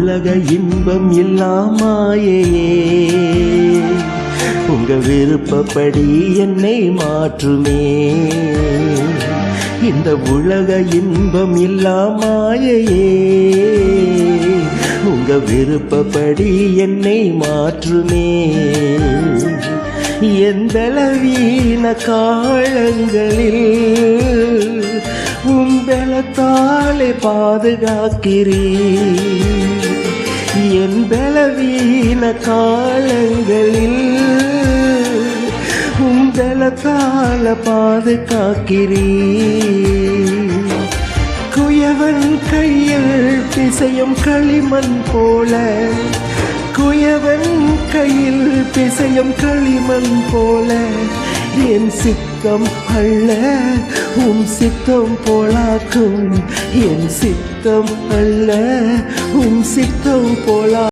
உலக இன்பம் இல்லாமாயையே உங்க விருப்பப்படி என்னை மாற்றுமே. இந்த உலக இன்பம் இல்லாமாயையே உங்க விருப்பப்படி என்னை மாற்றுமே. எந்தளவீன காலங்களில் உம்பலத்தாலே பாதுகாக்கிறீர். என் பலவீன காலங்களில் உம்பலத்தால பாதுகாக்கிறீர். குயவன் கையில் பிசையும் களிமண் போல, குயவன் கையில் பிசையும் களிமண் போல என் சித்தம் அல்ல சித்தம் போலாக்கும். என் சித்தம் அல்ல சித்தம் போலா